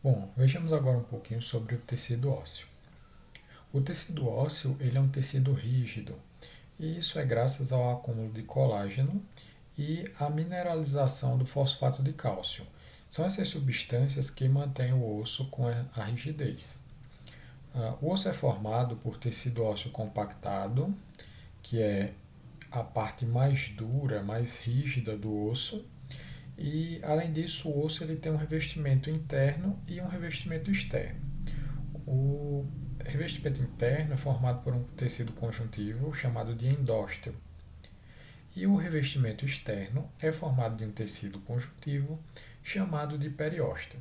Bom, vejamos agora um pouquinho sobre o tecido ósseo. O tecido ósseo ele é um tecido rígido, e isso é graças ao acúmulo de colágeno e à mineralização do fosfato de cálcio. São essas substâncias que mantêm o osso com a rigidez. O osso é formado por tecido ósseo compactado, que é a parte mais dura, mais rígida do osso, e além disso o osso ele tem um revestimento interno e um revestimento externo. O revestimento interno é formado por um tecido conjuntivo chamado de endósteo, e o revestimento externo é formado de um tecido conjuntivo chamado de periósteo.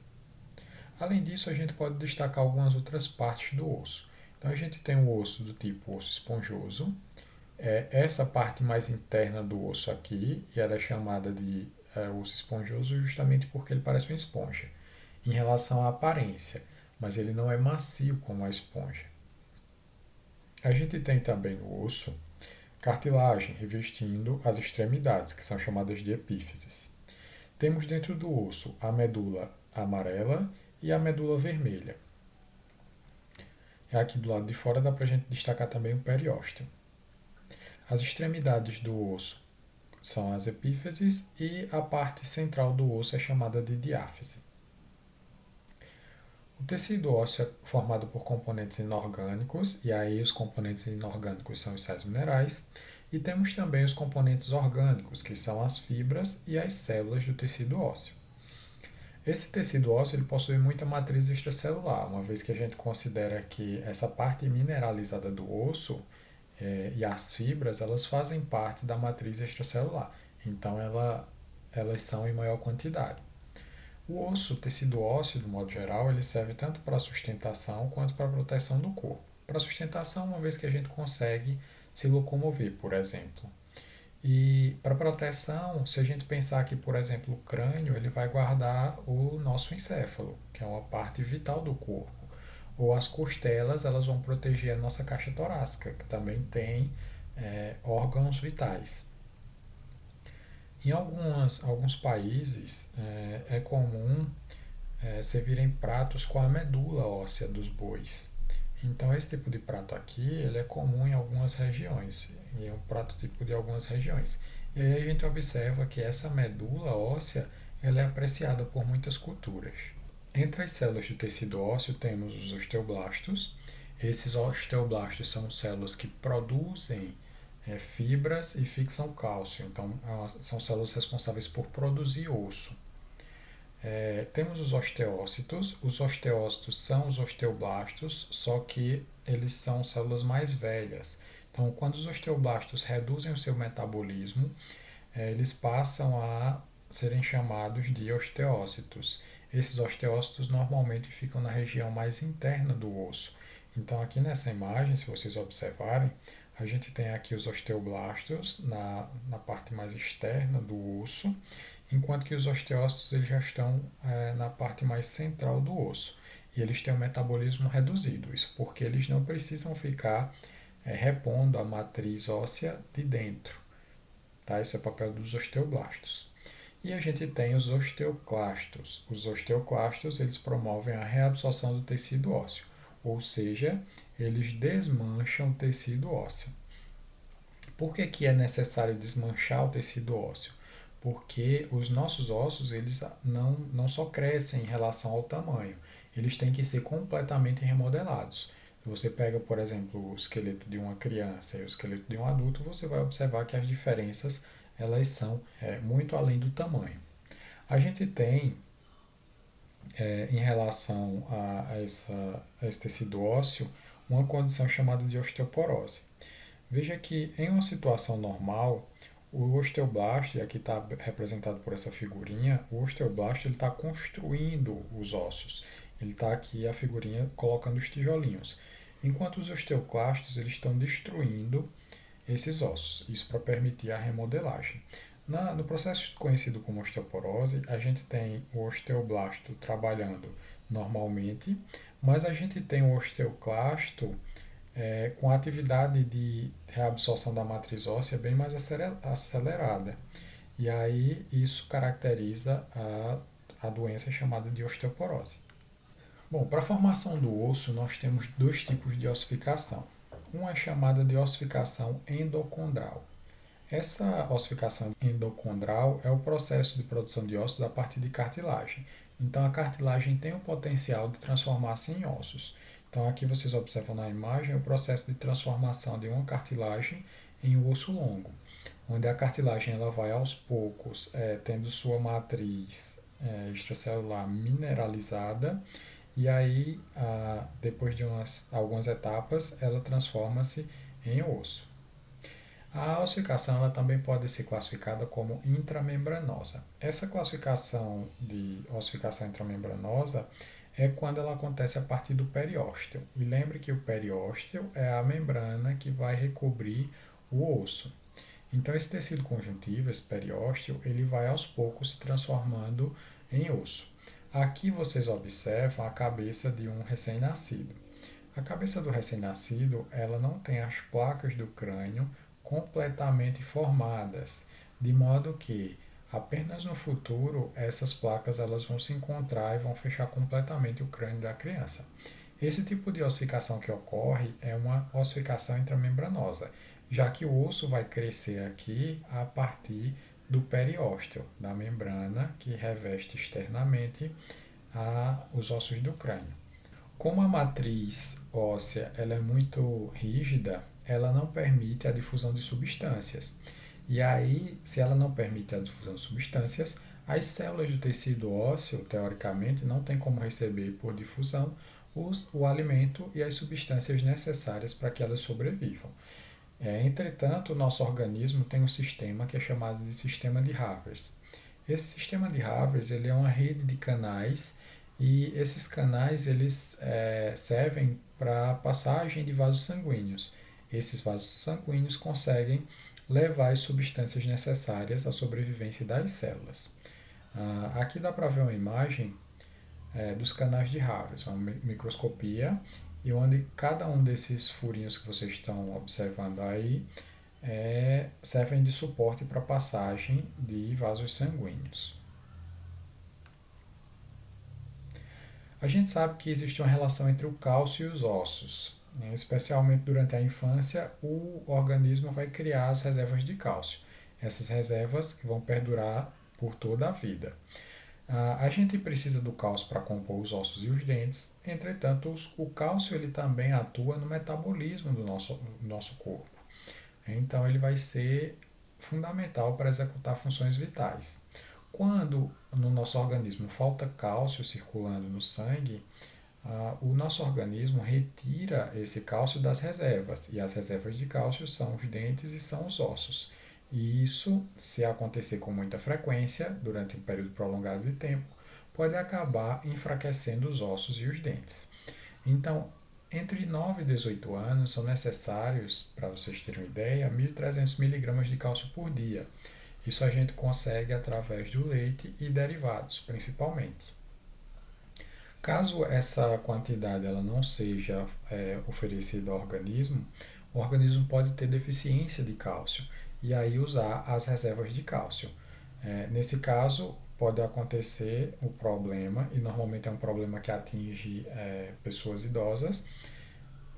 Além disso, a gente pode destacar algumas outras partes do osso. Então, a gente tem o osso do tipo osso esponjoso, essa parte mais interna do osso aqui, e ela é chamada de osso esponjoso justamente porque ele parece uma esponja, em relação à aparência, mas ele não é macio como a esponja. A gente tem também no osso cartilagem revestindo as extremidades, que são chamadas de epífises. Temos dentro do osso a medula amarela e a medula vermelha. Aqui do lado de fora dá para a gente destacar também o periósteo. As extremidades do osso são as epífises e a parte central do osso é chamada de diáfise. O tecido ósseo é formado por componentes inorgânicos, e aí os componentes inorgânicos são os sais minerais, e temos também os componentes orgânicos, que são as fibras e as células do tecido ósseo. Esse tecido ósseo ele possui muita matriz extracelular, uma vez que a gente considera que essa parte mineralizada do osso e as fibras elas fazem parte da matriz extracelular, então elas são em maior quantidade. O osso, o tecido ósseo, do modo geral, ele serve tanto para sustentação quanto para proteção do corpo. Para sustentação, uma vez que a gente consegue se locomover, por exemplo. E para proteção, se a gente pensar que, por exemplo, o crânio ele vai guardar o nosso encéfalo, que é uma parte vital do corpo. Ou as costelas elas vão proteger a nossa caixa torácica, que também tem órgãos vitais. Em alguns países é comum servirem pratos com a medula óssea dos bois. Então esse tipo de prato aqui ele é comum em algumas regiões, e é um prato tipo de algumas regiões. E aí a gente observa que essa medula óssea ela é apreciada por muitas culturas. Entre as células do tecido ósseo temos os osteoblastos. Esses osteoblastos são células que produzem fibras e fixam cálcio. Então, são células responsáveis por produzir osso. Temos os osteócitos. Os osteócitos são os osteoblastos, só que eles são células mais velhas. Então, quando os osteoblastos reduzem o seu metabolismo, eles passam a serem chamados de osteócitos. Esses osteócitos normalmente ficam na região mais interna do osso. Então, aqui nessa imagem, se vocês observarem, a gente tem aqui os osteoblastos na parte mais externa do osso, enquanto que os osteócitos eles já estão na parte mais central do osso. E eles têm um metabolismo reduzido, isso porque eles não precisam ficar repondo a matriz óssea de dentro. Tá? Esse é o papel dos osteoblastos. E a gente tem os osteoclastos. Os osteoclastos eles promovem a reabsorção do tecido ósseo, ou seja, eles desmancham o tecido ósseo. Por que é necessário desmanchar o tecido ósseo? Porque os nossos ossos eles não só crescem em relação ao tamanho, eles têm que ser completamente remodelados. Se você pega, por exemplo, o esqueleto de uma criança e o esqueleto de um adulto, você vai observar que as diferenças elas são muito além do tamanho. A gente tem, em relação a esse tecido ósseo, uma condição chamada de osteoporose. Veja que em uma situação normal, o osteoblasto, e aqui está representado por essa figurinha, o osteoblasto está construindo os ossos. Ele está aqui a figurinha colocando os tijolinhos. Enquanto os osteoclastos eles estão destruindo esses ossos, isso para permitir a remodelagem. No processo conhecido como osteoporose, a gente tem o osteoblasto trabalhando normalmente, mas a gente tem o osteoclasto com a atividade de reabsorção da matriz óssea bem mais acelerada. E aí isso caracteriza a doença chamada de osteoporose. Bom, para a formação do osso, nós temos dois tipos de ossificação. Uma é chamada de ossificação endocondral. Essa ossificação endocondral é o processo de produção de ossos a partir de cartilagem. Então, a cartilagem tem o potencial de transformar-se em ossos. Então, aqui vocês observam na imagem o processo de transformação de uma cartilagem em um osso longo, onde a cartilagem ela vai aos poucos tendo sua matriz extracelular mineralizada e aí, depois de algumas etapas, ela transforma-se em osso. A ossificação ela também pode ser classificada como intramembranosa. Essa classificação de ossificação intramembranosa é quando ela acontece a partir do periósteo. E lembre que o periósteo é a membrana que vai recobrir o osso. Então, esse tecido conjuntivo, esse periósteo, ele vai aos poucos se transformando em osso. Aqui vocês observam a cabeça de um recém-nascido. A cabeça do recém-nascido, ela não tem as placas do crânio completamente formadas, de modo que apenas no futuro essas placas elas vão se encontrar e vão fechar completamente o crânio da criança. Esse tipo de ossificação que ocorre é uma ossificação intramembranosa, já que o osso vai crescer aqui a partir do periósteo, da membrana que reveste externamente os ossos do crânio. Como a matriz óssea ela é muito rígida, ela não permite a difusão de substâncias. E aí, se ela não permite a difusão de substâncias, as células do tecido ósseo, teoricamente, não tem como receber por difusão o alimento e as substâncias necessárias para que elas sobrevivam. Entretanto, o nosso organismo tem um sistema que é chamado de sistema de Havers. Esse sistema de Havers ele é uma rede de canais e esses canais eles servem para a passagem de vasos sanguíneos. Esses vasos sanguíneos conseguem levar as substâncias necessárias à sobrevivência das células. Aqui dá para ver uma imagem dos canais de Havers, uma microscopia, e onde cada um desses furinhos que vocês estão observando aí servem de suporte para a passagem de vasos sanguíneos. A gente sabe que existe uma relação entre o cálcio e os ossos. Especialmente durante a infância, o organismo vai criar as reservas de cálcio. Essas reservas que vão perdurar por toda a vida. A gente precisa do cálcio para compor os ossos e os dentes, entretanto, o cálcio ele também atua no metabolismo do nosso corpo. Então, ele vai ser fundamental para executar funções vitais. Quando no nosso organismo falta cálcio circulando no sangue, o nosso organismo retira esse cálcio das reservas, e as reservas de cálcio são os dentes e são os ossos. E isso, se acontecer com muita frequência, durante um período prolongado de tempo, pode acabar enfraquecendo os ossos e os dentes. Então, entre 9 e 18 anos são necessários, para vocês terem uma ideia, 1.300 miligramas de cálcio por dia. Isso a gente consegue através do leite e derivados, principalmente. Caso essa quantidade ela não seja oferecida ao organismo, o organismo pode ter deficiência de cálcio e aí usar as reservas de cálcio. Nesse caso, pode acontecer o problema, e normalmente é um problema que atinge pessoas idosas,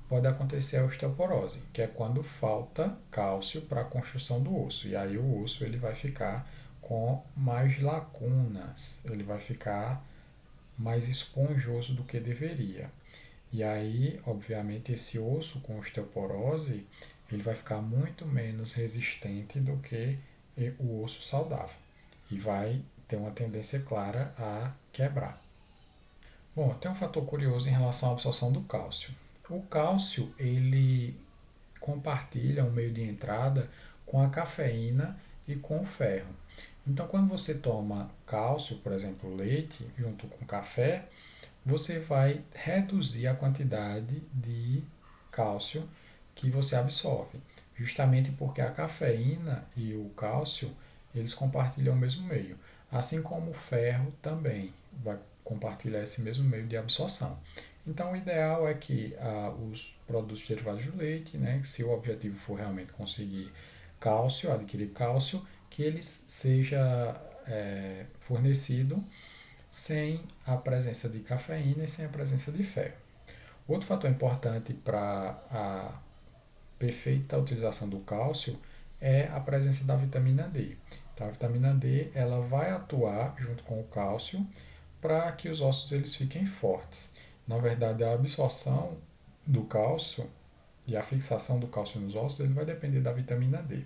pode acontecer a osteoporose, que é quando falta cálcio para a construção do osso. E aí o osso ele vai ficar com mais lacunas, ele vai ficar mais esponjoso do que deveria. E aí, obviamente, esse osso com osteoporose, ele vai ficar muito menos resistente do que o osso saudável e vai ter uma tendência clara a quebrar. Bom, tem um fator curioso em relação à absorção do cálcio. O cálcio, ele compartilha um meio de entrada com a cafeína e com o ferro. Então, quando você toma cálcio, por exemplo, leite, junto com café, você vai reduzir a quantidade de cálcio que você absorve, justamente porque a cafeína e o cálcio, eles compartilham o mesmo meio, assim como o ferro também vai compartilhar esse mesmo meio de absorção. Então, o ideal é que os produtos derivados do leite, né, se o objetivo for realmente conseguir cálcio, adquirir cálcio, que ele seja fornecido sem a presença de cafeína e sem a presença de ferro. Outro fator importante para a perfeita utilização do cálcio é a presença da vitamina D. Então, a vitamina D ela vai atuar junto com o cálcio para que os ossos eles fiquem fortes. Na verdade, a absorção do cálcio e a fixação do cálcio nos ossos ele vai depender da vitamina D,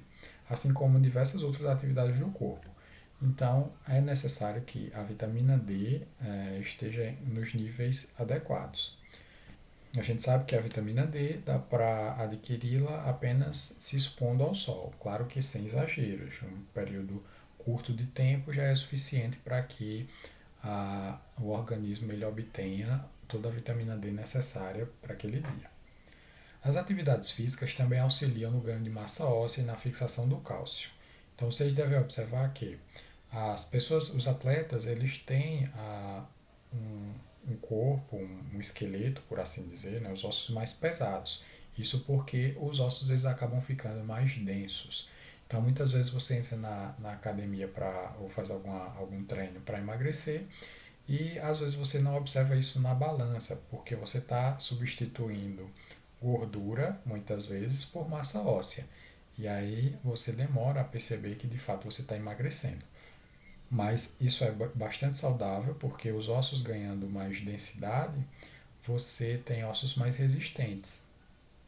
assim como diversas outras atividades do corpo. Então, é necessário que a vitamina D esteja nos níveis adequados. A gente sabe que a vitamina D dá para adquiri-la apenas se expondo ao sol, claro que sem exageros. Um período curto de tempo já é suficiente para que o organismo ele obtenha toda a vitamina D necessária para aquele dia. As atividades físicas também auxiliam no ganho de massa óssea e na fixação do cálcio. Então vocês devem observar que as pessoas, os atletas, eles têm um corpo, um esqueleto, por assim dizer, né, os ossos mais pesados. Isso porque os ossos eles acabam ficando mais densos. Então muitas vezes você entra na academia para ou faz algum treino para emagrecer e às vezes você não observa isso na balança, porque você está substituindo gordura, muitas vezes, por massa óssea. E aí você demora a perceber que de fato você está emagrecendo. Mas isso é bastante saudável, porque os ossos ganhando mais densidade, você tem ossos mais resistentes.